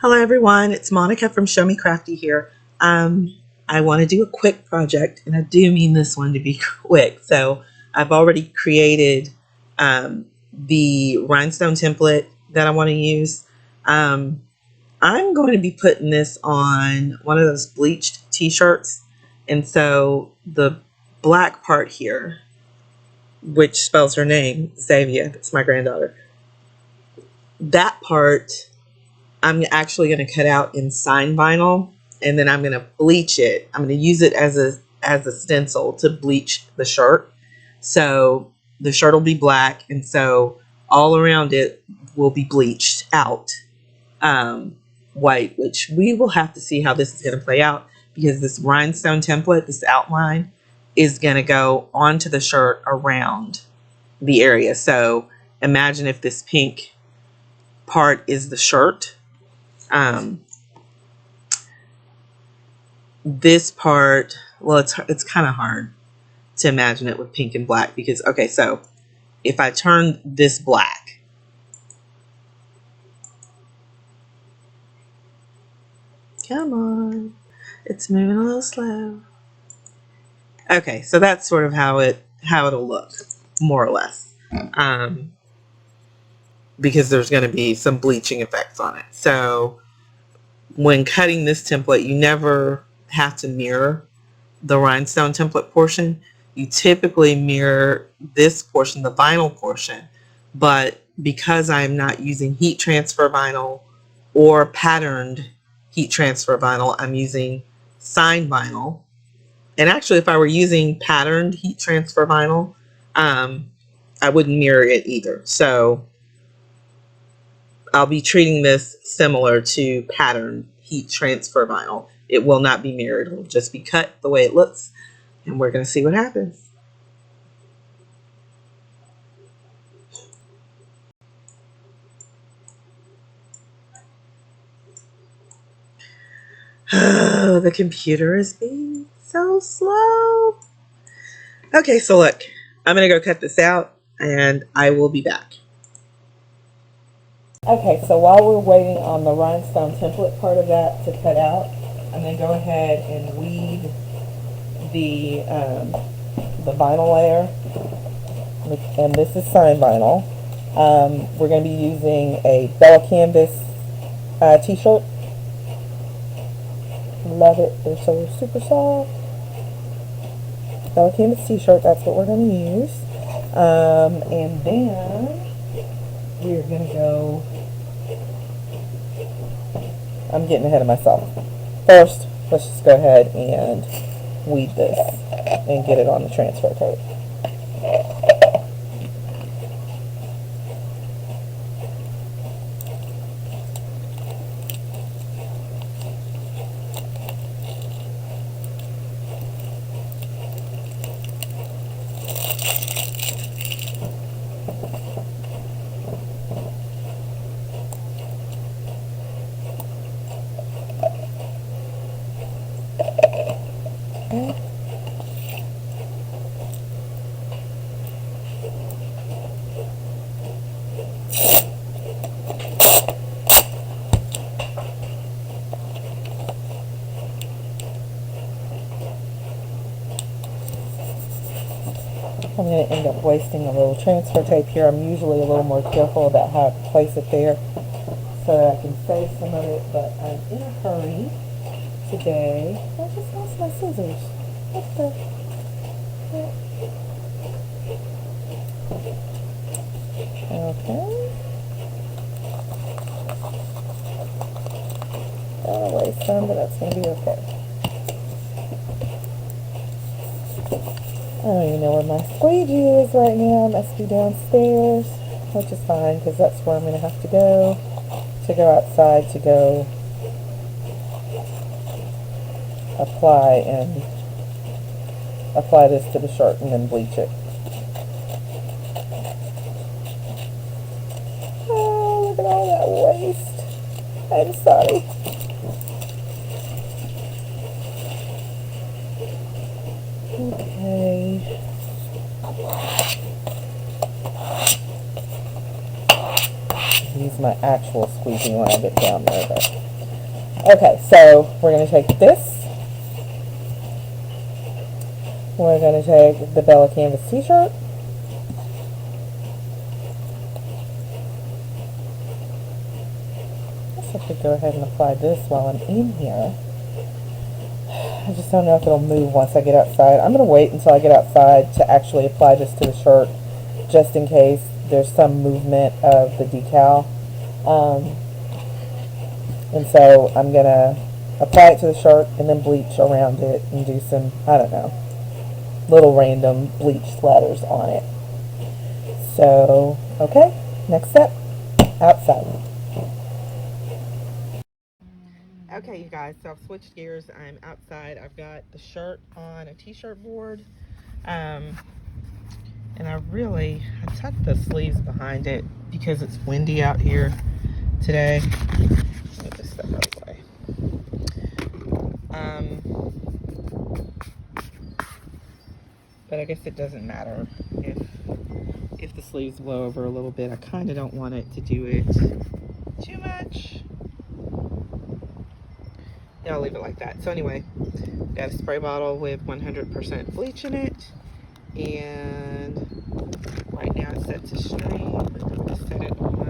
Hello everyone, it's Monica from Show Me Crafty here. I want to do a quick project, and I do mean this one to be quick. So I've already created the rhinestone template that I want to use. I'm going to be putting this on one of those bleached t-shirts, and so the black part here, which spells her name, Xavier, that's my granddaughter, that part I'm actually going to cut out in sign vinyl, and then I'm going to bleach it. I'm going to use it as a stencil to bleach the shirt. So the shirt will be black, and so all around it will be bleached out white, which we will have to see how this is going to play out, because this rhinestone template, this outline, is going to go onto the shirt around the area. So imagine if this pink part is the shirt. This part, well, it's kind of hard to imagine it with pink and black, because, okay, so if I turn this black, come on, it's moving a little slow. Okay, so that's sort of how it'll look, more or less, because there's going to be some bleaching effects on it. So when cutting this template, you never have to mirror the rhinestone template portion. You typically mirror this portion, the vinyl portion, but because I'm not using heat transfer vinyl or patterned heat transfer vinyl, I'm using sign vinyl. And actually, if I were using patterned heat transfer vinyl, I wouldn't mirror it either. So I'll be treating this similar to patterned heat transfer vinyl. It will not be mirrored. It will just be cut the way it looks, and we're going to see what happens. Oh, the computer is being so slow. Okay, so look, I'm going to go cut this out, and I will be back. Okay, so while we're waiting on the rhinestone template part of that to cut out, I'm going to go ahead and weed the vinyl layer, and this is sign vinyl. We're going to be using a Bella Canvas t-shirt. Love it. They're so super soft. Bella Canvas t-shirt, that's what we're going to use. And then we're going to go, I'm getting ahead of myself. First, let's just go ahead and weed this and get it on the transfer tape. I'm going to end up wasting a little transfer tape here. I'm usually a little more careful about how I place it there so that I can save some of it, but I'm in a hurry today. I just lost my scissors. What the heck? Okay. Gotta waste some, but that's going to be okay. I don't even know where my squeegee is right now. It must be downstairs, which is fine because that's where I'm going to have to go outside to go apply this to the shirt and then bleach it. Oh, look at all that waste. I'm sorry. Okay. Use my actual squeegee when I get down there, but Okay, so we're going to take this. We're going to take the Bella Canvas t-shirt. I guess I could go ahead and apply this while I'm in here. I just don't know if it'll move once I get outside. I'm going to wait until I get outside to actually apply this to the shirt, just in case there's some movement of the decal. And so I'm going to apply it to the shirt and then bleach around it and do some, I don't know, little random bleach splatters on it. So, okay, next step, outside. Okay, you guys, so I've switched gears. I'm outside. I've got the shirt on a t-shirt board. And I tucked the sleeves behind it because it's windy out here today. Let me just step out of the way. But I guess it doesn't matter if the sleeves blow over a little bit. I kind of don't want it to do it too much. Yeah, I'll leave it like that. So anyway, got a spray bottle with 100% bleach in it, and right now it's set to stream. Just set it on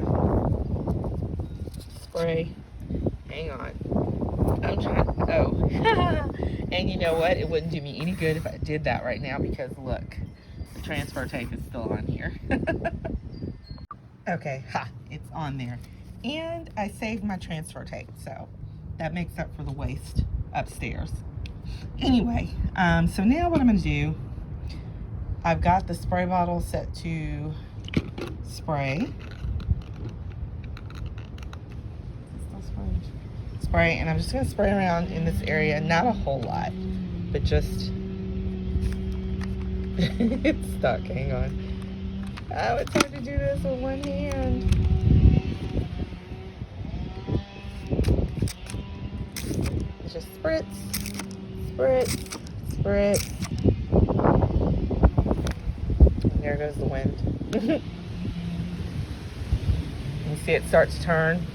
spray. Hang on. I'm trying. Oh, and you know what? It wouldn't do me any good if I did that right now because look, the transfer tape is still on here. Okay, it's on there, and I saved my transfer tape, so that makes up for the waste upstairs. Anyway, so now what I'm going to do, I've got the spray bottle set to spray. Spray, and I'm just going to spray around in this area, not a whole lot, but just, it's stuck, hang on. Oh, it's hard to do this with one hand. Just spritz, spritz, spritz. And there goes the wind. You see it start to turn.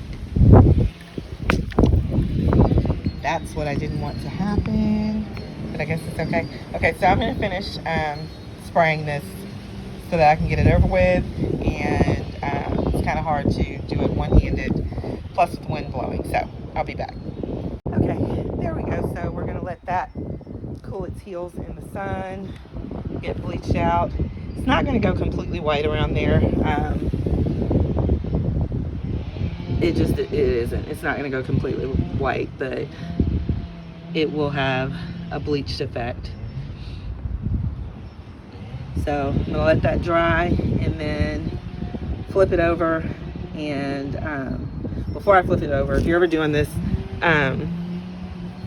That's what I didn't want to happen, but I guess it's okay. Okay, so I'm going to finish spraying this so that I can get it over with, and it's kind of hard to do it one-handed, plus with the wind blowing, so I'll be back. Okay, there we go. So we're going to let that cool its heels in the sun, get bleached out. It's not going to go completely white around there. It isn't. It's not going to go completely white, but it will have a bleached effect. So I'm going to let that dry and then flip it over. And before I flip it over, if you're ever doing this,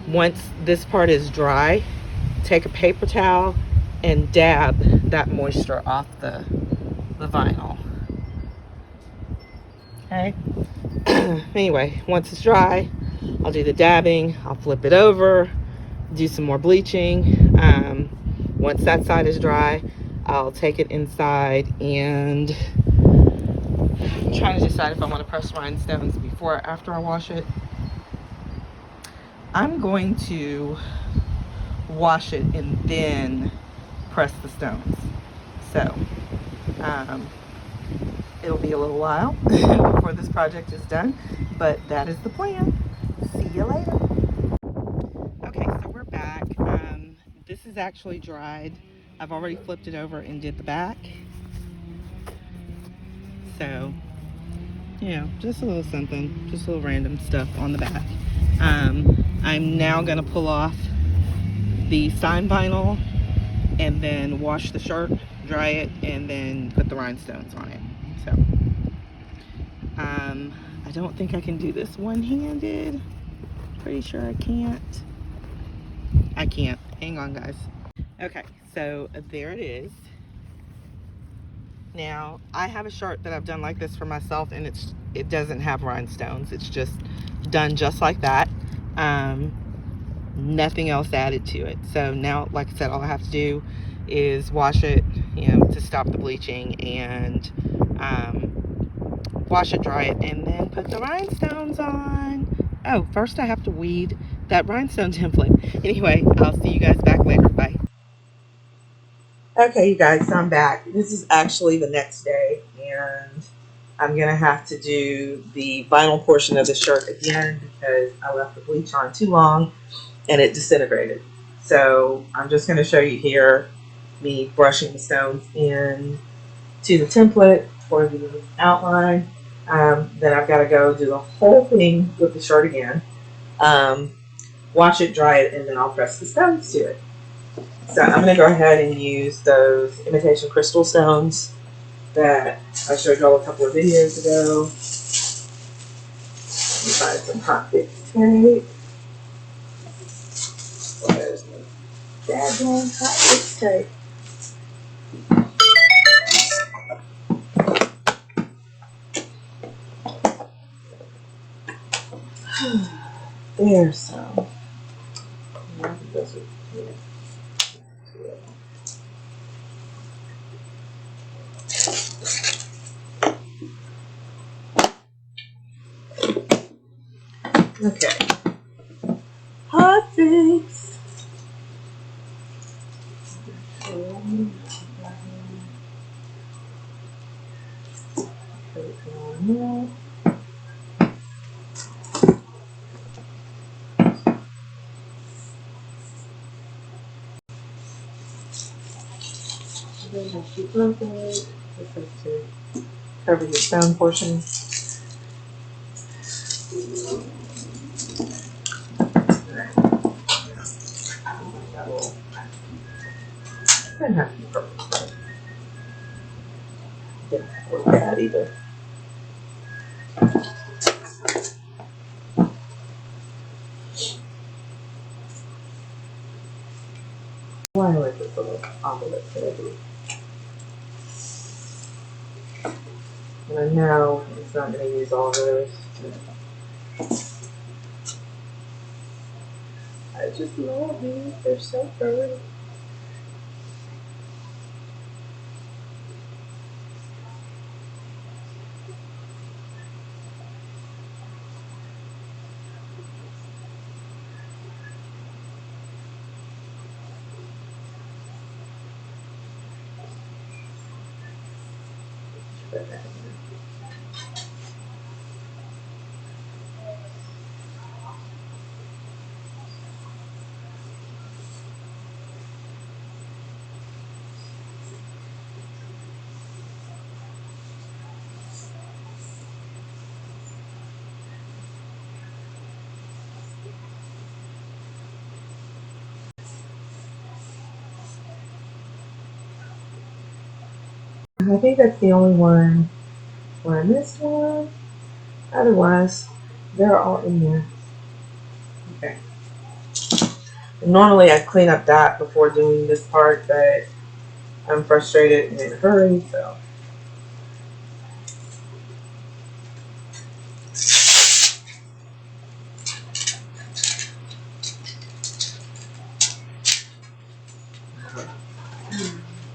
once this part is dry, take a paper towel and dab that moisture off the vinyl. Okay. Anyway, once it's dry, I'll do the dabbing, I'll flip it over, do some more bleaching. Once that side is dry, I'll take it inside, and I'm trying to decide if I want to press rhinestones before or after I wash it. I'm going to wash it and then press the stones. So it'll be a little while before this project is done, but that is the plan. See you later. Okay, so we're back. This is actually dried. I've already flipped it over and did the back. So, you know, just a little something, just a little random stuff on the back. I'm now going to pull off the sign vinyl and then wash the shirt, dry it, and then put the rhinestones on it. So, I don't think I can do this one-handed. Pretty sure I can't. I can't. Hang on, guys. Okay, so there it is. Now, I have a shirt that I've done like this for myself, and it doesn't have rhinestones. It's just done just like that. Nothing else added to it. So now, like I said, all I have to do is wash it, you know, to stop the bleaching, and wash it, dry it, and then put the rhinestones on. Oh, first I have to weed that rhinestone template. Anyway, I'll see you guys back later. Bye. Okay, you guys, so I'm back. This is actually the next day, and I'm going to have to do the vinyl portion of the shirt again because I left the bleach on too long and it disintegrated. So I'm just going to show you here me brushing the stones in to the template for the outline. Then I've got to go do the whole thing with the shirt again, wash it, dry it, and then I'll press the stones to it. So I'm going to go ahead and use those imitation crystal stones that I showed y'all a couple of videos ago. Let me find some hot fix tape. Where's my daggone hot fix tape? There's some. Okay. Hot fix. To cover your stone portion. Doesn't have to be perfect. Didn't work bad either. Why I like this little envelope that I do. And I know it's not going to use all those. I just love these. They're so pretty. I think that's the only one where I missed one. Otherwise, they're all in there. Okay. Normally I clean up that before doing this part, but I'm frustrated and in a hurry, so.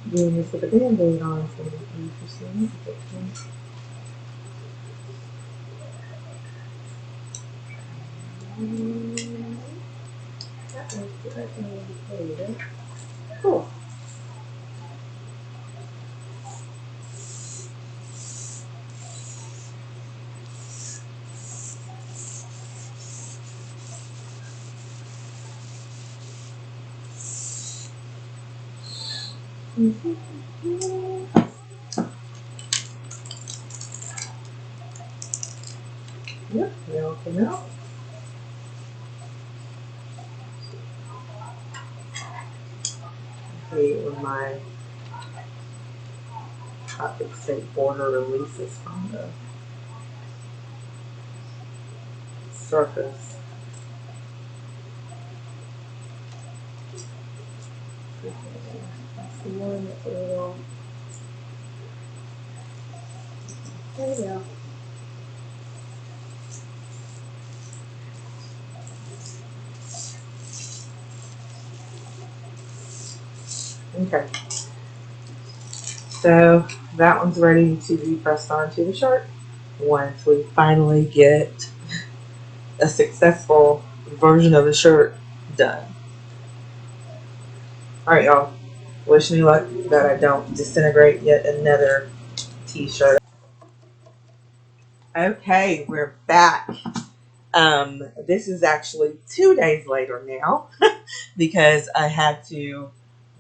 Doing this with a band-aid on is going to be interesting. That was good. Cool. Yep, they all came out. Okay, with my topic state border releases from the surface. That's the one that's a little. There you go. Okay. So that one's ready to be pressed onto the shirt once we finally get a successful version of the shirt done. All right, y'all. Wish me luck that I don't disintegrate yet another t-shirt. Okay, we're back. This is actually 2 days later now because I had to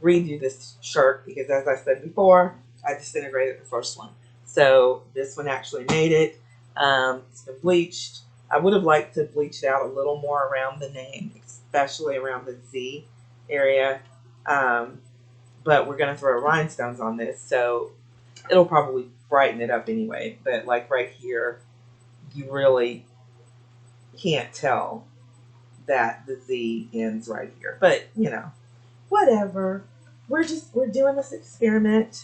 redo this shirt because, as I said before, I disintegrated the first one. So this one actually made it. It's been bleached. I would have liked to bleach it out a little more around the name, especially around the Z area. Um, but we're going to throw rhinestones on this, so it'll probably brighten it up anyway. But like right here, you really can't tell that the Z ends right here. But whatever. We're doing this experiment.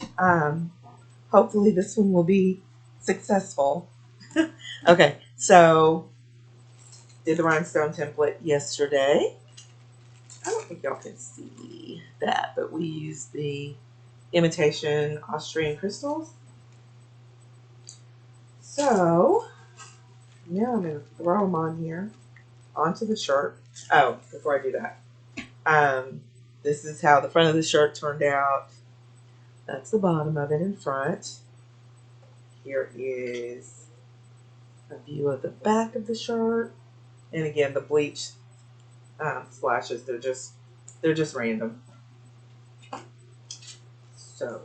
Hopefully this one will be successful. Okay, so did the rhinestone template yesterday. I don't think y'all can see that, but we used the imitation Austrian crystals. So now I'm going to throw them on here onto the shirt. Oh, before I do that, this is how the front of the shirt turned out. That's the bottom of it in front. Here is a view of the back of the shirt. And again, the bleach splashes, they're just random. So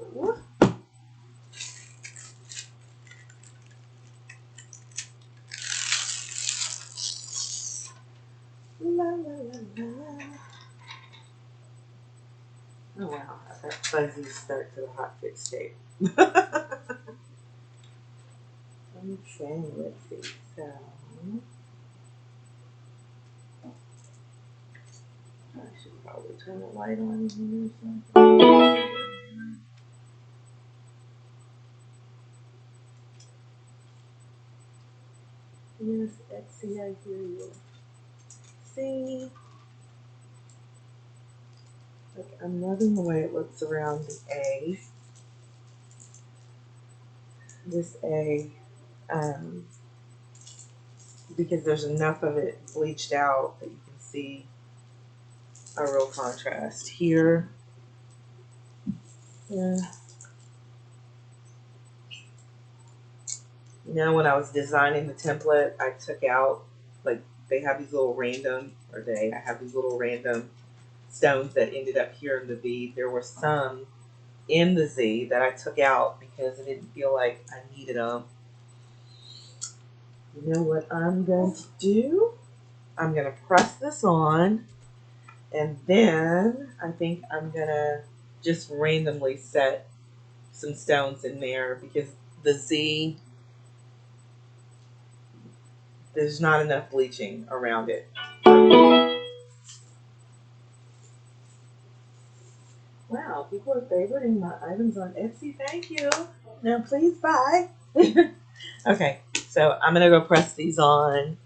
la la la la. Oh wow, I've got fuzzy start to the hot fix tape. Okay, let's see. So I should probably turn the light on here or something. Yes, Etsy, I hear you. See? Like, I'm loving the way it looks around the A. This A, um, because there's enough of it bleached out that you can see a real contrast here. Yeah. When I was designing the template, I took out, like, I have these little random stones that ended up here in the V. There were some in the Z that I took out because I didn't feel like I needed them. You know what I'm going to do? I'm going to press this on, and then I think I'm going to just randomly set some stones in there because the Z, there's not enough bleaching around it. Wow, people are favoriting my items on Etsy. Thank you. Now please buy. Okay, so I'm gonna go press these on.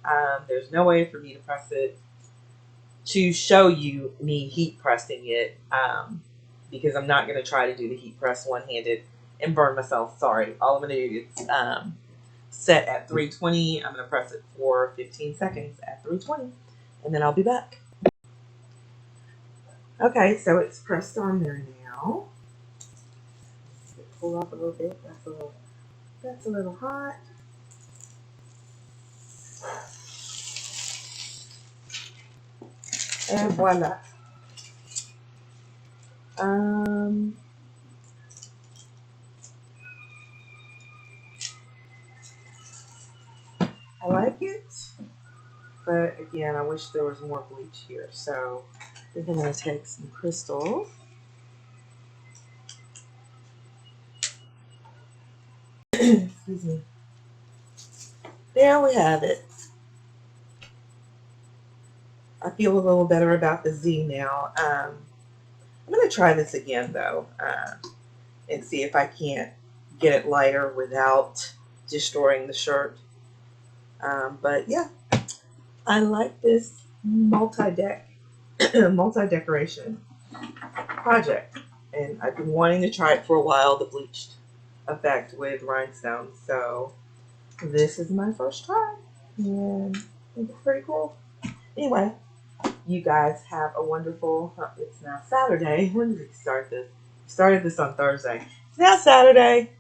There's no way for me to press it to show you me heat pressing it, because I'm not gonna try to do the heat press one-handed and burn myself. Sorry. All I'm gonna do is set at 320. I'm gonna press it for 15 seconds at 320, and then I'll be back. Okay, so it's pressed on there now. Pull up a little bit. That's a little hot. And voila. Um, I like it, but again, I wish there was more bleach here. So we're gonna take some crystals. Excuse me. There we have it. I feel a little better about the Z now. I'm gonna try this again though, and see if I can't get it lighter without destroying the shirt. But yeah, I like this multi-decoration project, and I've been wanting to try it for a while, the bleached effect with rhinestones. So this is my first try, and think it's pretty cool. Anyway, you guys have a wonderful, it's now Saturday. When did we start this? We started this on Thursday. It's now Saturday.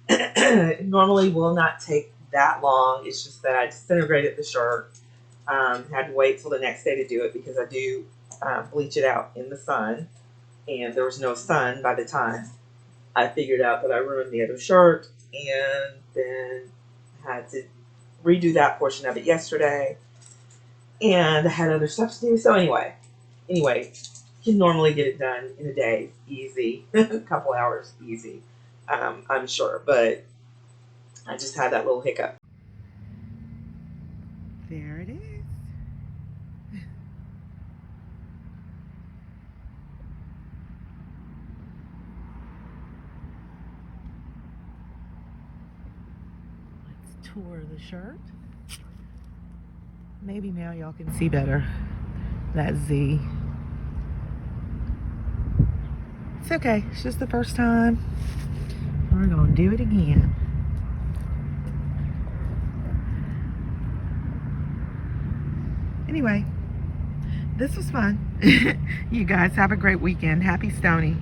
It normally will not take that long. It's just that I disintegrated the shirt. Had to wait till the next day to do it because I do bleach it out in the sun. And there was no sun by the time I figured out that I ruined the other shirt. And then had to redo that portion of it yesterday. And I had other stuff to do. So anyway, you can normally get it done in a day, easy, a couple hours, easy. I'm sure, but I just had that little hiccup. There it is. Let's tour the shirt. Maybe now y'all can see better that Z. It's okay. It's just the first time. We're going to do it again. Anyway, this was fun. You guys have a great weekend. Happy Stony.